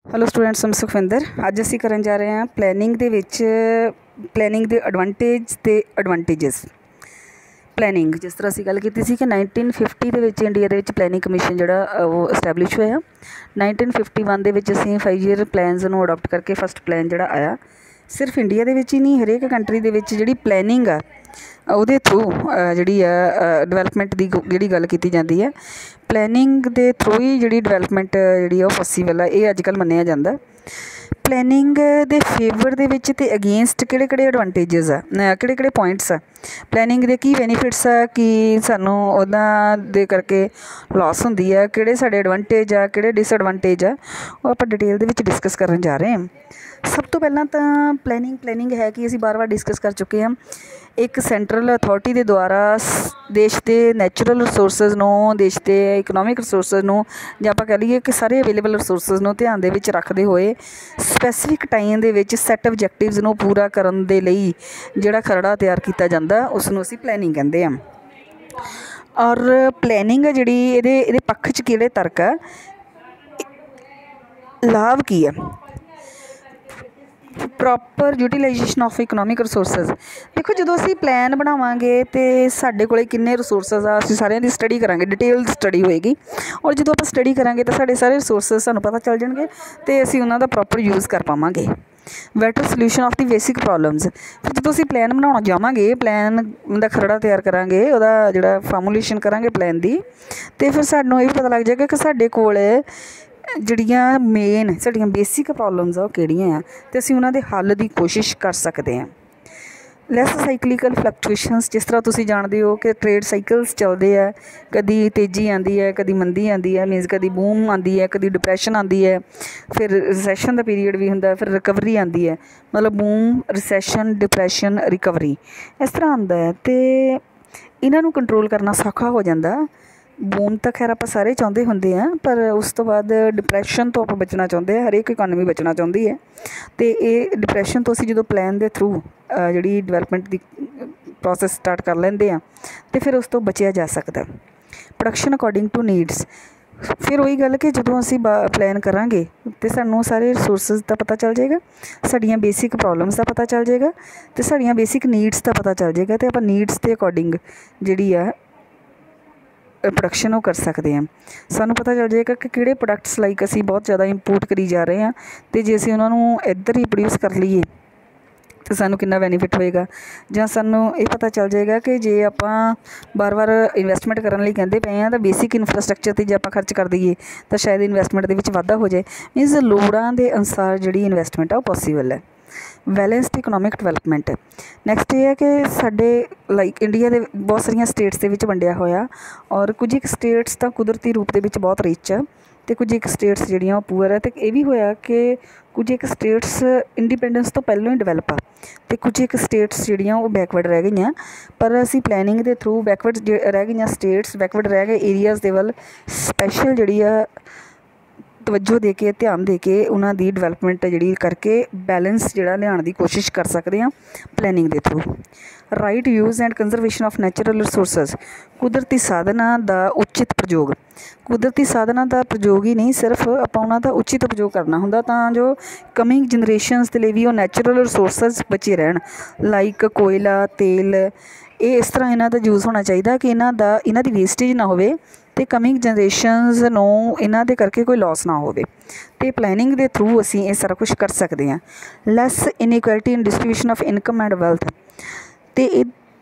Hello students, मैं सुखविंदर। अज असी करन जा रहे हैं प्लैनिंग दे विच प्लैनिंग दे एडवांटेज ते एडवांटेजेस। प्लैनिंग जिस तरह असी गल कीती सी कि 1950 दे विच इंडिया दे विच प्लैनिंग कमीशन जिहड़ा वो एस्टैबलिश होया। 1951 दे विच असी 5 ईयर प्लैनस नूं अडॉप्ट करके फस्ट प्लैन जिहड़ा आया। सिर्फ इंडिया दे विच ही नहीं, हरेक कंट्री दे विच जिहड़ी प्लैनिंग आ ਉਹਦੇ ਥਰੂ ਜਿਹੜੀ ਆ ਡਿਵੈਲਪਮੈਂਟ ਦੀ ਜਿਹੜੀ ਗੱਲ ਕੀਤੀ ਜਾਂਦੀ ਹੈ, ਪਲੈਨਿੰਗ ਦੇ ਥਰੂ ਹੀ ਜਿਹੜੀ ਡਿਵੈਲਪਮੈਂਟ ਜਿਹੜੀ ਆ ਉਹ ਪੋਸੀਬਲ ਆ, ਇਹ ਅੱਜ ਕੱਲ੍ਹ ਮੰਨਿਆ ਜਾਂਦਾ। ਪਲੈਨਿੰਗ ਦੇ ਫੇਵਰ ਦੇ ਵਿੱਚ ਅਤੇ ਅਗੇਂਸਟ ਕਿਹੜੇ ਕਿਹੜੇ ਐਡਵਾਂਟੇਜਸ ਆ, ਕਿਹੜੇ ਕਿਹੜੇ ਪੁਆਇੰਟਸ ਆ, ਪਲੈਨਿੰਗ ਦੇ ਕੀ ਬੈਨੀਫਿਟਸ ਆ, ਕੀ ਸਾਨੂੰ ਉਹਨਾਂ ਦੇ ਕਰਕੇ ਲੋਸ ਹੁੰਦੀ ਆ, ਕਿਹੜੇ ਸਾਡੇ ਐਡਵਾਂਟੇਜ ਆ, ਕਿਹੜੇ ਡਿਸਐਡਵਾਂਟੇਜ ਆ, ਉਹ ਆਪਾਂ ਡਿਟੇਲ ਦੇ ਵਿੱਚ ਡਿਸਕਸ ਕਰਨ ਜਾ ਰਹੇ ਹਾਂ। ਸਭ ਤੋਂ ਪਹਿਲਾਂ ਤਾਂ ਪਲੈਨਿੰਗ ਹੈ ਕਿ ਅਸੀਂ ਵਾਰ ਡਿਸਕਸ ਕਰ ਚੁੱਕੇ ਹਾਂ। ਇੱਕ ਸੈਂਟਰਲ ਅਥਾਰਟੀ ਦੇ ਦੁਆਰਾ ਦੇਸ਼ ਦੇ ਨੈਚੁਰਲ ਰਿਸੋਰਸਿਸ ਨੂੰ, ਦੇਸ਼ ਦੇ ਇਕਨੋਮਿਕ ਰਿਸੋਰਸਿਸ ਨੂੰ, ਜਾਂ ਆਪਾਂ ਕਹਿ ਲਈਏ ਕਿ ਸਾਰੇ ਅਵੇਲੇਬਲ ਰਿਸੋਰਸਿਸ ਨੂੰ ਧਿਆਨ ਦੇ ਵਿੱਚ ਰੱਖਦੇ ਹੋਏ ਸਪੈਸੀਫਿਕ ਟਾਈਮ ਦੇ ਵਿੱਚ ਸੈੱਟ ਆਬਜੈਕਟਿਵਸ ਨੂੰ ਪੂਰਾ ਕਰਨ ਦੇ ਲਈ ਜਿਹੜਾ ਖਰੜਾ ਤਿਆਰ ਕੀਤਾ ਜਾਂਦਾ ਉਸ ਨੂੰ ਅਸੀਂ ਪਲੈਨਿੰਗ ਕਹਿੰਦੇ ਹਾਂ। ਔਰ ਪਲੈਨਿੰਗ ਆ ਜਿਹੜੀ ਇਹਦੇ ਪੱਖ 'ਚ ਕਿਹੜੇ ਤਰਕ ਆ, ਲਾਭ ਕੀ ਆ। Proper utilisation of economic resources. ਦੇਖੋ, ਜਦੋਂ ਅਸੀਂ ਪਲਾਨ ਬਣਾਵਾਂਗੇ ਤਾਂ ਸਾਡੇ ਕੋਲ ਕਿੰਨੇ ਰਿਸੋਰਸਿਸ ਆ, ਅਸੀਂ ਸਾਰਿਆਂ ਦੀ ਸਟੱਡੀ ਕਰਾਂਗੇ, ਡਿਟੇਲ ਸਟੱਡੀ ਹੋਏਗੀ। ਔਰ ਜਦੋਂ ਆਪਾਂ ਸਟੱਡੀ ਕਰਾਂਗੇ ਤਾਂ ਸਾਡੇ ਸਾਰੇ ਰਿਸੋਰਸਿਸ ਸਾਨੂੰ ਪਤਾ ਚੱਲ ਜਾਣਗੇ ਅਤੇ ਅਸੀਂ ਉਹਨਾਂ ਦਾ ਪ੍ਰੋਪਰ ਯੂਜ਼ ਕਰ ਪਾਵਾਂਗੇ। Better solution of the basic problems. ਫਿਰ ਜਦੋਂ ਅਸੀਂ ਪਲਾਨ ਬਣਾਉਣਾ ਜਾਵਾਂਗੇ, ਪਲਾਨ ਦਾ ਖਰੜਾ ਤਿਆਰ ਕਰਾਂਗੇ, ਉਹਦਾ ਜਿਹੜਾ ਫਾਰਮੂਲੇਸ਼ਨ ਕਰਾਂਗੇ ਪਲਾਨ ਦੀ, ਅਤੇ ਫਿਰ ਸਾਨੂੰ ਇਹ ਵੀ ਪਤਾ ਲੱਗ ਜਾਏਗਾ ਕਿ ਸਾਡੇ ਕੋਲ ਜਿਹੜੀਆਂ ਮੇਨ ਸਾਡੀਆਂ ਬੇਸਿਕ ਪ੍ਰੋਬਲਮਸ ਆ ਉਹ ਕਿਹੜੀਆਂ ਆ, ਅਤੇ ਅਸੀਂ ਉਹਨਾਂ ਦੇ ਹੱਲ ਦੀ ਕੋਸ਼ਿਸ਼ ਕਰ ਸਕਦੇ ਹਾਂ। ਲੈਸ ਸਾਈਕਲੀਕਲ ਫਲਕਚੁਏਸ਼ਨਸ। ਜਿਸ ਤਰ੍ਹਾਂ ਤੁਸੀਂ ਜਾਣਦੇ ਹੋ ਕਿ ਟਰੇਡ ਸਾਈਕਲਸ ਚੱਲਦੇ ਆ, ਕਦੀ ਤੇਜ਼ੀ ਆਉਂਦੀ ਹੈ, ਕਦੀ ਮੰਦੀ ਆਉਂਦੀ ਹੈ, ਮੀਨਸ ਕਦੀ ਬੂਮ ਆਉਂਦੀ ਹੈ, ਕਦੀ ਡਿਪਰੈਸ਼ਨ ਆਉਂਦੀ ਹੈ, ਫਿਰ ਰਿਸੈਸ਼ਨ ਦਾ ਪੀਰੀਅਡ ਵੀ ਹੁੰਦਾ, ਫਿਰ ਰਿਕਵਰੀ ਆਉਂਦੀ ਹੈ। ਮਤਲਬ ਬੂਮ, ਰਿਸੈਸ਼ਨ, ਡਿਪਰੈਸ਼ਨ, ਰਿਕਵਰੀ ਇਸ ਤਰ੍ਹਾਂ ਆਉਂਦਾ ਹੈ, ਅਤੇ ਇਹਨਾਂ ਨੂੰ ਕੰਟਰੋਲ ਕਰਨਾ ਸੌਖਾ ਹੋ ਜਾਂਦਾ। ਬੂਮ ਤਾਂ ਖੈਰ ਆਪਾਂ ਸਾਰੇ ਚਾਹੁੰਦੇ ਹੁੰਦੇ ਹਾਂ, ਪਰ ਉਸ ਤੋਂ ਬਾਅਦ ਡਿਪਰੈਸ਼ਨ ਤੋਂ ਆਪਾਂ ਬਚਣਾ ਚਾਹੁੰਦੇ ਹਾਂ, ਹਰੇਕ ਇਕੋਨਮੀ ਬਚਣਾ ਚਾਹੁੰਦੀ ਹੈ। ਅਤੇ ਇਹ ਡਿਪਰੈਸ਼ਨ ਤੋਂ ਅਸੀਂ ਜਦੋਂ ਪਲਾਨ ਦੇ ਥਰੂ ਜਿਹੜੀ ਡਿਵੈਲਪਮੈਂਟ ਦੀ ਪ੍ਰੋਸੈਸ ਸਟਾਰਟ ਕਰ ਲੈਂਦੇ ਹਾਂ ਅਤੇ ਫਿਰ ਉਸ ਤੋਂ ਬਚਿਆ ਜਾ ਸਕਦਾ। Production according to needs. ਫਿਰ ਉਹੀ ਗੱਲ ਕਿ ਜਦੋਂ ਅਸੀਂ ਪਲਾਨ ਕਰਾਂਗੇ ਅਤੇ ਸਾਨੂੰ ਸਾਰੇ ਰਿਸੋਰਸਿਸ ਦਾ ਪਤਾ ਚੱਲ ਜਾਏਗਾ, ਸਾਡੀਆਂ ਬੇਸਿਕ ਪ੍ਰੋਬਲਮਸ ਦਾ ਪਤਾ ਚੱਲ ਜਾਏਗਾ, ਅਤੇ ਸਾਡੀਆਂ ਬੇਸਿਕ ਨੀਡਸ ਦਾ ਪਤਾ ਚੱਲ ਜਾਏਗਾ, ਅਤੇ ਆਪਾਂ ਨੀਡਸ ਦੇ ਅਕੋਰਡਿੰਗ ਜਿਹੜੀ ਆ ਪ੍ਰੋਡਕਸ਼ਨ ਉਹ ਕਰ ਸਕਦੇ ਹਾਂ। ਸਾਨੂੰ ਪਤਾ ਚੱਲ ਜਾਏਗਾ ਕਿ ਕਿਹੜੇ ਪ੍ਰੋਡਕਟਸ ਲਾਈਕ ਅਸੀਂ ਬਹੁਤ ਜ਼ਿਆਦਾ ਇੰਪੋਰਟ ਕਰੀ ਜਾ ਰਹੇ ਹਾਂ, ਅਤੇ ਜੇ ਅਸੀਂ ਉਹਨਾਂ ਨੂੰ ਇੱਧਰ ਹੀ ਪ੍ਰੋਡਿਊਸ ਕਰ ਲਈਏ ਤਾਂ ਸਾਨੂੰ ਕਿੰਨਾ ਬੈਨੀਫਿਟ ਹੋਏਗਾ। ਜਾਂ ਸਾਨੂੰ ਇਹ ਪਤਾ ਚੱਲ ਜਾਏਗਾ ਕਿ ਜੇ ਆਪਾਂ ਵਾਰ ਇਨਵੈਸਟਮੈਂਟ ਕਰਨ ਲਈ ਕਹਿੰਦੇ ਪਏ ਹਾਂ ਤਾਂ ਬੇਸਿਕ ਇਨਫਰਾਸਟਰਕਚਰ 'ਤੇ ਜੇ ਆਪਾਂ ਖਰਚ ਕਰ ਦਈਏ ਤਾਂ ਸ਼ਾਇਦ ਇਨਵੈਸਟਮੈਂਟ ਦੇ ਵਿੱਚ ਵਾਧਾ ਹੋ ਜਾਏ। ਮੀਨਸ ਲੋੜਾਂ ਦੇ ਅਨੁਸਾਰ ਜਿਹੜੀ ਇਨਵੈਸਟਮੈਂਟ ਆ ਉਹ ਪੋਸੀਬਲ ਹੈ। Balanced economic development. ਨੈਕਸਟ ਇਹ ਹੈ ਕਿ ਸਾਡੇ ਲਾਈਕ ਇੰਡੀਆ ਦੇ ਬਹੁਤ ਸਾਰੀਆਂ ਸਟੇਟਸ ਦੇ ਵਿੱਚ ਵੰਡਿਆ ਹੋਇਆ, ਔਰ ਕੁਝ ਇੱਕ ਸਟੇਟਸ ਤਾਂ ਕੁਦਰਤੀ ਰੂਪ ਦੇ ਵਿੱਚ ਬਹੁਤ ਰਿਚ ਆ, ਅਤੇ ਕੁਝ ਇੱਕ ਸਟੇਟਸ ਜਿਹੜੀਆਂ ਉਹ ਪੂਅਰ ਹੈ। ਅਤੇ ਇਹ ਵੀ ਹੋਇਆ ਕਿ ਕੁਝ ਇੱਕ ਸਟੇਟਸ ਇੰਡੀਪੈਂਡੈਂਸ ਤੋਂ ਪਹਿਲਾਂ ਹੀ ਡਿਵੈਲਪ ਆ, ਅਤੇ ਕੁਝ ਇੱਕ ਸਟੇਟਸ ਜਿਹੜੀਆਂ ਉਹ ਬੈਕਵਰਡ ਰਹਿ ਗਈਆਂ। ਪਰ ਅਸੀਂ ਪਲੈਨਿੰਗ ਦੇ ਥਰੂ ਬੈਕਵਰਡ ਰਹਿ ਗਈਆਂ ਸਟੇਟਸ, ਬੈਕਵਰਡ ਰਹਿ ਗਏ ਏਰੀਆਜ਼ ਦੇ ਵੱਲ ਸਪੈਸ਼ਲ ਜਿਹੜੀ ਆ ਤਵੱਜੋ ਦੇ ਕੇ, ਧਿਆਨ ਦੇ ਕੇ ਉਹਨਾਂ ਦੀ ਡਿਵੈਲਪਮੈਂਟ ਜਿਹੜੀ ਕਰਕੇ ਬੈਲੈਂਸ ਜਿਹੜਾ ਲਿਆਉਣ ਦੀ ਕੋਸ਼ਿਸ਼ ਕਰ ਸਕਦੇ ਹਾਂ ਪਲੈਨਿੰਗ ਦੇ through. Right use and conservation of natural resources. ਕੁਦਰਤੀ ਸਾਧਨਾਂ ਦਾ ਉਚਿਤ ਪ੍ਰਯੋਗ। ਕੁਦਰਤੀ ਸਾਧਨਾਂ ਦਾ ਪ੍ਰਯੋਗ ਹੀ ਨਹੀਂ, ਸਿਰਫ ਆਪਾਂ ਉਹਨਾਂ ਦਾ ਉਚਿਤ ਉਪਯੋਗ ਕਰਨਾ ਹੁੰਦਾ ਤਾਂ ਜੋ ਕਮਿੰਗ ਜਨਰੇਸ਼ਨਸ ਦੇ ਲਈ ਵੀ ਉਹ ਨੈਚੁਰਲ ਰਿਸੋਰਸਿਸ ਬਚੇ ਰਹਿਣ, ਲਾਈਕ ਕੋਇਲਾ, ਤੇਲ। ਇਹ ਇਸ ਤਰ੍ਹਾਂ ਇਹਨਾਂ ਦਾ ਯੂਜ਼ ਹੋਣਾ ਚਾਹੀਦਾ ਕਿ ਇਹਨਾਂ ਦੀ ਵੇਸਟੇਜ ਨਾ ਹੋਵੇ, ਅਤੇ ਕਮਿੰਗ ਜਨਰੇਸ਼ਨਸ ਨੂੰ ਇਹਨਾਂ ਦੇ ਕਰਕੇ ਕੋਈ ਲੋਸ ਨਾ ਹੋਵੇ। ਅਤੇ ਪਲੈਨਿੰਗ ਦੇ ਥਰੂ ਅਸੀਂ ਇਹ ਸਾਰਾ ਕੁਛ ਕਰ ਸਕਦੇ ਹਾਂ। Less inequality in distribution of income and wealth. ਅਤੇ ਇਹ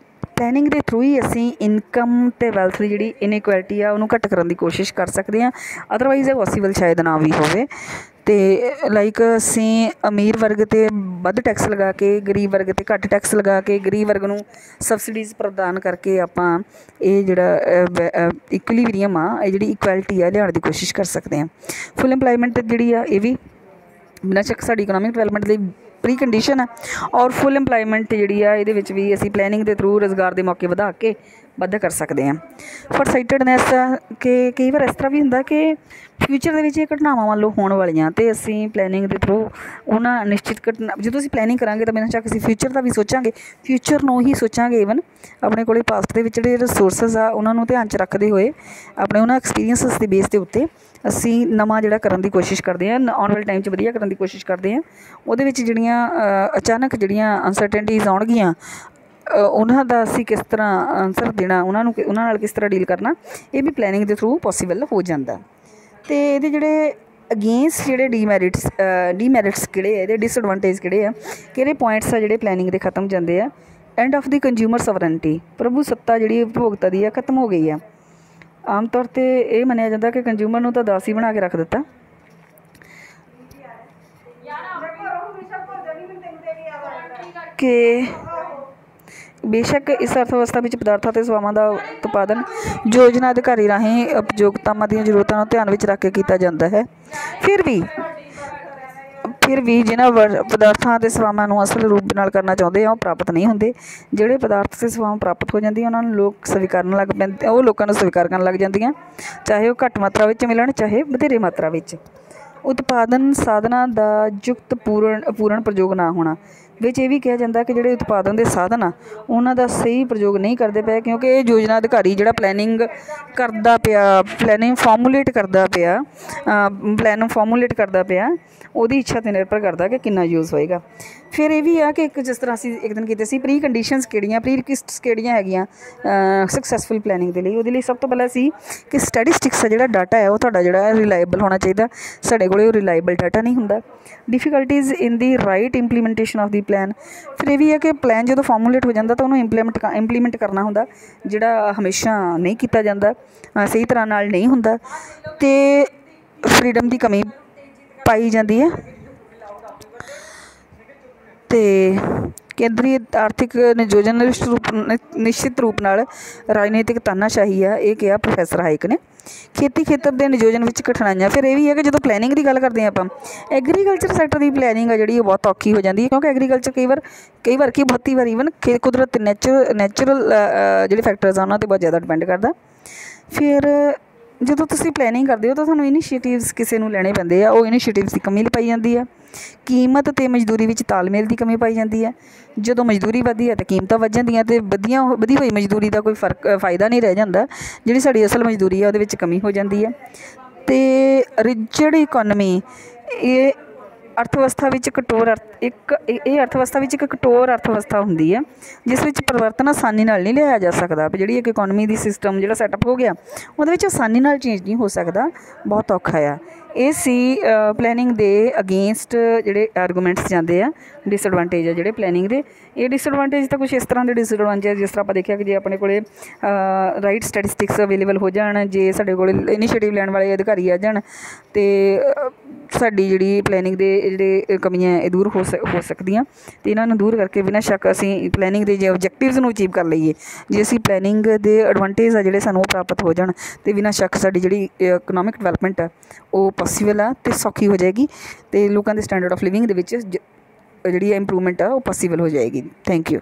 ਪਲੈਨਿੰਗ ਦੇ ਥਰੂ ਹੀ ਅਸੀਂ ਇਨਕਮ ਅਤੇ ਵੈਲਥ ਦੀ ਜਿਹੜੀ ਇਨਇਕੁਐਲਿਟੀ ਆ ਉਹਨੂੰ ਘੱਟ ਕਰਨ ਦੀ ਕੋਸ਼ਿਸ਼ ਕਰ ਸਕਦੇ ਹਾਂ। ਅਦਰਵਾਈਜ਼ ਇਹ ਪੋਸੀਬਲ ਸ਼ਾਇਦ ਨਾ ਵੀ ਹੋਵੇ। ਅਤੇ ਲਾਈਕ ਅਸੀਂ ਅਮੀਰ ਵਰਗ 'ਤੇ ਵੱਧ ਟੈਕਸ ਲਗਾ ਕੇ, ਗਰੀਬ ਵਰਗ 'ਤੇ ਘੱਟ ਟੈਕਸ ਲਗਾ ਕੇ, ਗਰੀਬ ਵਰਗ ਨੂੰ ਸਬਸਿਡੀਜ਼ ਪ੍ਰਦਾਨ ਕਰਕੇ ਆਪਾਂ ਇਹ ਜਿਹੜਾ ਇਕੁਲੀਬਰੀਅਮ ਆ, ਇਹ ਜਿਹੜੀ ਇਕੁਐਲਿਟੀ ਆ ਲਿਆਉਣ ਦੀ ਕੋਸ਼ਿਸ਼ ਕਰ ਸਕਦੇ ਹਾਂ। ਫੁੱਲ ਇੰਪਲਾਈਮੈਂਟ ਜਿਹੜੀ ਆ ਇਹ ਵੀ ਬਿਨਾਂ ਸ਼ੱਕ ਸਾਡੀ ਇਕਨੋਮਿਕ ਡਿਵੈਲਪਮੈਂਟ ਲਈ ਪ੍ਰੀ ਕੰਡੀਸ਼ਨ ਹੈ। ਔਰ ਫੁੱਲ ਇੰਪਲਾਈਮੈਂਟ ਜਿਹੜੀ ਆ ਇਹਦੇ ਵਿੱਚ ਵੀ ਅਸੀਂ ਪਲੈਨਿੰਗ ਦੇ ਥਰੂ ਰੁਜ਼ਗਾਰ ਦੇ ਮੌਕੇ ਵਧਾ ਕੇ ਵਾਧਾ ਕਰ ਸਕਦੇ ਹਾਂ। ਫੋਰਸਾਈਟਡਨੈਸ ਕਿ ਕਈ ਵਾਰ ਇਸ ਤਰ੍ਹਾਂ ਵੀ ਹੁੰਦਾ ਕਿ ਫਿਊਚਰ ਦੇ ਵਿੱਚ ਇਹ ਘਟਨਾਵਾਂ ਮੰਨ ਲਓ ਹੋਣ ਵਾਲੀਆਂ, ਅਤੇ ਅਸੀਂ ਪਲੈਨਿੰਗ ਦੇ ਥਰੂ ਉਹਨਾਂ ਨਿਸ਼ਚਿਤ ਘਟਨਾ, ਜਦੋਂ ਅਸੀਂ ਪਲੈਨਿੰਗ ਕਰਾਂਗੇ ਤਾਂ ਬਿਨਾਂ ਸ਼ੱਕ ਅਸੀਂ ਫਿਊਚਰ ਦਾ ਵੀ ਸੋਚਾਂਗੇ, ਫਿਊਚਰ ਨੂੰ ਹੀ ਸੋਚਾਂਗੇ। ਈਵਨ ਆਪਣੇ ਕੋਲ ਪਾਸਟ ਦੇ ਵਿੱਚ ਜਿਹੜੇ ਰਿਸੋਰਸਿਸ ਆ ਉਹਨਾਂ ਨੂੰ ਧਿਆਨ 'ਚ ਰੱਖਦੇ ਹੋਏ ਆਪਣੇ ਉਹਨਾਂ ਐਕਸਪੀਰੀਅੰਸਿਸ ਦੇ ਬੇਸ ਦੇ ਉੱਤੇ ਅਸੀਂ ਨਵਾਂ ਜਿਹੜਾ ਕਰਨ ਦੀ ਕੋਸ਼ਿਸ਼ ਕਰਦੇ ਹਾਂ, ਆਉਣ ਵਾਲੇ ਟਾਈਮ 'ਚ ਵਧੀਆ ਕਰਨ ਦੀ ਕੋਸ਼ਿਸ਼ ਕਰਦੇ ਹਾਂ। ਉਹਦੇ ਵਿੱਚ ਜਿਹੜੀਆਂ ਅਚਾਨਕ ਜਿਹੜੀਆਂ ਅਨਸਰਟਨਟੀਜ਼ ਆਉਣਗੀਆਂ ਉਹਨਾਂ ਦਾ ਅਸੀਂ ਕਿਸ ਤਰ੍ਹਾਂ ਆਨਸਰ ਦੇਣਾ, ਉਹਨਾਂ ਨਾਲ ਕਿਸ ਤਰ੍ਹਾਂ ਡੀਲ ਕਰਨਾ, ਇਹ ਵੀ ਪਲੈਨਿੰਗ ਦੇ ਥਰੂ ਪੋਸੀਬਲ ਹੋ ਜਾਂਦਾ। ਅਤੇ ਇਹਦੇ ਜਿਹੜੇ ਅਗੇਂਸਟ ਜਿਹੜੇ ਡੀਮੈਰਿਟਸ ਕਿਹੜੇ ਆ, ਇਹਦੇ ਡਿਸਐਡਵਾਂਟੇਜ ਕਿਹੜੇ ਆ, ਕਿਹੜੇ ਪੁਆਇੰਟਸ ਆ ਜਿਹੜੇ ਪਲੈਨਿੰਗ ਦੇ ਖਤਮ ਜਾਂਦੇ ਆ। ਐਂਡ ਆਫ ਦੀ ਕੰਜ਼ਿਊਮਰ ਸਵਰਨਟੀ, ਪ੍ਰਭੂ ਸੱਤਾ ਜਿਹੜੀ ਉਪਭੋਗਤਾ ਦੀ ਆ ਖਤਮ ਹੋ ਗਈ ਆ। ਆਮ ਤੌਰ 'ਤੇ ਇਹ ਮੰਨਿਆ ਜਾਂਦਾ ਕਿ ਕੰਜ਼ਿਊਮਰ ਨੂੰ ਤਾਂ ਦਾਸ ਹੀ ਬਣਾ ਕੇ ਰੱਖ ਦਿੱਤਾ। ਕਿ ਬੇਸ਼ੱਕ ਇਸ ਅਰਥ ਵਿਵਸਥਾ ਵਿੱਚ ਪਦਾਰਥਾਂ ਅਤੇ ਸੇਵਾਵਾਂ ਦਾ ਉਤਪਾਦਨ ਯੋਜਨਾ ਅਧਿਕਾਰੀ ਰਾਹੀਂ ਉਪਯੋਗਤਾਵਾਂ ਦੀਆਂ ਜ਼ਰੂਰਤਾਂ ਨੂੰ ਧਿਆਨ ਵਿੱਚ ਰੱਖ ਕੇ ਕੀਤਾ ਜਾਂਦਾ ਹੈ, ਫਿਰ ਵੀ ਜਿਨ੍ਹਾਂ ਪਦਾਰਥਾਂ ਅਤੇ ਸੇਵਾਵਾਂ ਨੂੰ ਅਸਲ ਰੂਪ ਨਾਲ ਕਰਨਾ ਚਾਹੁੰਦੇ ਆ ਉਹ ਪ੍ਰਾਪਤ ਨਹੀਂ ਹੁੰਦੇ। ਜਿਹੜੇ ਪਦਾਰਥ ਅਤੇ ਸੇਵਾਵਾਂ ਪ੍ਰਾਪਤ ਹੋ ਜਾਂਦੀਆਂ ਉਹਨਾਂ ਨੂੰ ਲੋਕ ਸਵੀਕਾਰਨ ਲੱਗ ਪੈਂਦੇ, ਉਹ ਲੋਕਾਂ ਨੂੰ ਸਵੀਕਾਰ ਕਰਨ ਲੱਗ ਜਾਂਦੀਆਂ, ਚਾਹੇ ਉਹ ਘੱਟ ਮਾਤਰਾ ਵਿੱਚ ਮਿਲਣ ਚਾਹੇ ਵਧੇਰੇ ਮਾਤਰਾ ਵਿੱਚ। ਉਤਪਾਦਨ ਸਾਧਨਾਂ ਦਾ ਯੁਕਤ ਪੂਰਨ ਪ੍ਰਯੋਗ ਨਾ ਹੋਣਾ, ਵਿੱਚ ਇਹ ਵੀ ਕਿਹਾ ਜਾਂਦਾ ਕਿ ਜਿਹੜੇ ਉਤਪਾਦਨ ਦੇ ਸਾਧਨ ਆ ਉਹਨਾਂ ਦਾ ਸਹੀ ਪ੍ਰਯੋਗ ਨਹੀਂ ਕਰਦੇ ਪਏ, ਕਿਉਂਕਿ ਇਹ ਯੋਜਨਾ ਅਧਿਕਾਰੀ ਜਿਹੜਾ ਪਲੈਨਿੰਗ ਫਾਰਮੂਲੇਟ ਕਰਦਾ ਪਿਆ ਉਹਦੀ ਇੱਛਾ 'ਤੇ ਨਿਰਭਰ ਕਰਦਾ ਕਿ ਕਿੰਨਾ ਯੂਜ਼ ਹੋਏਗਾ। ਫਿਰ ਇਹ ਵੀ ਆ ਕਿ ਜਿਸ ਤਰ੍ਹਾਂ ਅਸੀਂ ਇੱਕ ਦਿਨ ਕੀਤੇ ਸੀ ਪ੍ਰੀ ਰਿਕੁਇਸਟਸ ਕਿਹੜੀਆਂ ਹੈਗੀਆਂ ਸਕਸੈਸਫੁਲ ਪਲੈਨਿੰਗ ਦੇ ਲਈ। ਉਹਦੇ ਲਈ ਸਭ ਤੋਂ ਪਹਿਲਾਂ ਸੀ ਕਿ ਸਟੈਟਿਸਟਿਕਸ ਜਿਹੜਾ ਡਾਟਾ ਹੈ ਉਹ ਤੁਹਾਡਾ ਜਿਹੜਾ ਰਿਲਾਏਬਲ ਹੋਣਾ ਚਾਹੀਦਾ। ਸਾਡੇ ਕੋਲ ਉਹ ਰਿਲਾਏਬਲ ਡਾਟਾ ਨਹੀਂ ਹੁੰਦਾ। ਡਿਫੀਕਲਟੀਜ਼ ਇਨ ਦੀ right implementation of the plan, ਫਿਰ ਇਹ ਵੀ ਹੈ ਕਿ ਪਲਾਨ ਜਦੋਂ ਫਾਰਮੂਲੇਟ ਹੋ ਜਾਂਦਾ ਤਾਂ ਉਹਨੂੰ ਇੰਪਲੀਮੈਂਟ ਕਰਨਾ ਹੁੰਦਾ, ਜਿਹੜਾ ਹਮੇਸ਼ਾ ਨਹੀਂ ਕੀਤਾ ਜਾਂਦਾ, ਸਹੀ ਤਰ੍ਹਾਂ ਨਾਲ ਨਹੀਂ ਹੁੰਦਾ, ਅਤੇ ਫਰੀਡਮ ਦੀ ਕਮੀ ਪਾਈ ਜਾਂਦੀ ਹੈ। ਅਤੇ ਕੇਂਦਰੀ ਆਰਥਿਕ ਨਿਯੋਜਨ ਨਿਸ਼ਚਿਤ ਰੂਪ ਨਾਲ ਰਾਜਨੀਤਿਕ ਤਾਨਾਸ਼ਾਹੀ ਆ, ਇਹ ਕਿਹਾ ਪ੍ਰੋਫੈਸਰ ਹਾਈਕ ਨੇ। ਖੇਤੀ ਖੇਤਰ ਦੇ ਨਿਯੋਜਨ ਵਿੱਚ ਕਠਿਨਾਈਆਂ, ਫਿਰ ਇਹ ਵੀ ਹੈ ਕਿ ਜਦੋਂ ਪਲੈਨਿੰਗ ਦੀ ਗੱਲ ਕਰਦੇ ਹਾਂ ਆਪਾਂ, ਐਗਰੀਕਲਚਰ ਸੈਕਟਰ ਦੀ ਪਲੈਨਿੰਗ ਆ ਜਿਹੜੀ ਉਹ ਬਹੁਤ ਔਖੀ ਹੋ ਜਾਂਦੀ ਹੈ, ਕਿਉਂਕਿ ਐਗਰੀਕਲਚਰ ਕਈ ਵਾਰ ਬਹੁਤੀ ਵਾਰ ਈਵਨ ਕੁਦਰਤ ਨੈਚੁਰਲ ਜਿਹੜੇ ਫੈਕਟਰਸ ਆ ਉਹਨਾਂ 'ਤੇ ਬਹੁਤ ਜ਼ਿਆਦਾ ਡਿਪੈਂਡ ਕਰਦਾ। ਫਿਰ ਜਦੋਂ ਤੁਸੀਂ ਪਲੈਨਿੰਗ ਕਰਦੇ ਹੋ ਤਾਂ ਤੁਹਾਨੂੰ ਇਨੀਸ਼ੀਏਟਿਵਸ ਕਿਸੇ ਨੂੰ ਲੈਣੇ ਪੈਂਦੇ ਆ, ਉਹ ਇਨੀਸ਼ੀਏਟਿਵਸ ਦੀ ਕਮੀ ਪਾਈ ਜਾਂਦੀ ਆ। ਕੀਮਤ ਅਤੇ ਮਜ਼ਦੂਰੀ ਵਿੱਚ ਤਾਲਮੇਲ ਦੀ ਕਮੀ ਪਾਈ ਜਾਂਦੀ ਹੈ। ਜਦੋਂ ਮਜ਼ਦੂਰੀ ਵਧਦੀ ਹੈ ਤਾਂ ਕੀਮਤਾਂ ਵੱਧ ਜਾਂਦੀਆਂ, ਅਤੇ ਵਧੀ ਹੋਈ ਮਜ਼ਦੂਰੀ ਦਾ ਕੋਈ ਫਾਇਦਾ ਨਹੀਂ ਰਹਿ ਜਾਂਦਾ। ਜਿਹੜੀ ਸਾਡੀ ਅਸਲ ਮਜ਼ਦੂਰੀ ਆ ਉਹਦੇ ਵਿੱਚ ਕਮੀ ਹੋ ਜਾਂਦੀ ਹੈ। ਅਤੇ ਰਿਜਡ ਇਕੋਨਮੀ, ਇਹ ਅਰਥ ਵਿਵਸਥਾ ਵਿੱਚ ਇੱਕ ਕਠੋਰ ਅਰਥ ਵਿਵਸਥਾ ਹੁੰਦੀ ਹੈ ਜਿਸ ਵਿੱਚ ਪਰਿਵਰਤਨ ਆਸਾਨੀ ਨਾਲ ਨਹੀਂ ਲਿਆਇਆ ਜਾ ਸਕਦਾ। ਜਿਹੜੀ ਇੱਕ ਇਕੋਨਮੀ ਦੀ ਸਿਸਟਮ ਜਿਹੜਾ ਸੈਟਅਪ ਹੋ ਗਿਆ ਉਹਦੇ ਵਿੱਚ ਆਸਾਨੀ ਨਾਲ ਚੇਂਜ ਨਹੀਂ ਹੋ ਸਕਦਾ, ਬਹੁਤ ਔਖਾ ਆ। ਇਹ ਸੀ ਪਲੈਨਿੰਗ ਦੇ ਅਗੇਂਸਟ ਜਿਹੜੇ ਆਰਗੂਮੈਂਟਸ ਜਾਂਦੇ ਆ, ਡਿਸਐਡਵਾਂਟੇਜ ਆ ਜਿਹੜੇ ਪਲੈਨਿੰਗ ਦੇ। ਇਹ ਡਿਸਐਡਵਾਂਟੇਜ ਤਾਂ ਕੁਛ ਇਸ ਤਰ੍ਹਾਂ ਦੇ ਡਿਸਐਡਵਾਂਟੇਜ, ਜਿਸ ਤਰ੍ਹਾਂ ਆਪਾਂ ਦੇਖਿਆ ਕਿ ਜੇ ਆਪਣੇ ਕੋਲ ਰਾਈਟ ਸਟੈਟਿਸਟਿਕਸ ਅਵੇਲੇਬਲ ਹੋ ਜਾਣ, ਜੇ ਸਾਡੇ ਕੋਲ ਇਨੀਸ਼ੀਏਟਿਵ ਲੈਣ ਵਾਲੇ ਅਧਿਕਾਰੀ ਆ ਜਾਣ, ਅਤੇ ਸਾਡੀ ਜਿਹੜੀ ਪਲੈਨਿੰਗ ਦੇ ਜਿਹੜੇ ਕਮੀਆਂ ਇਹ ਦੂਰ ਹੋ ਸਕਦੀਆਂ। ਅਤੇ ਇਹਨਾਂ ਨੂੰ ਦੂਰ ਕਰਕੇ ਬਿਨਾਂ ਸ਼ੱਕ ਅਸੀਂ ਪਲੈਨਿੰਗ ਦੇ ਜੇ ਓਬਜੈਕਟਿਵਸ ਨੂੰ ਅਚੀਵ ਕਰ ਲਈਏ, ਜੇ ਅਸੀਂ ਪਲੈਨਿੰਗ ਦੇ ਐਡਵਾਂਟੇਜ ਆ ਜਿਹੜੇ ਸਾਨੂੰ ਉਹ ਪ੍ਰਾਪਤ ਹੋ ਜਾਣ, ਅਤੇ ਬਿਨਾਂ ਸ਼ੱਕ ਸਾਡੀ ਜਿਹੜੀ ਇਕਨੋਮਿਕ ਡਿਵੈਲਪਮੈਂਟ ਆ ਉਹ ਪੋਸੀਬਲ ਆ ਅਤੇ ਸੌਖੀ ਹੋ ਜਾਏਗੀ, ਅਤੇ ਲੋਕਾਂ ਦੇ ਸਟੈਂਡਰਡ ਆਫ ਲਿਵਿੰਗ ਦੇ ਵਿੱਚ ਜਿਹੜੀ ਇੰਪਰੂਵਮੈਂਟ ਆ ਉਹ ਪੋਸੀਬਲ ਹੋ ਜਾਏਗੀ। Thank you.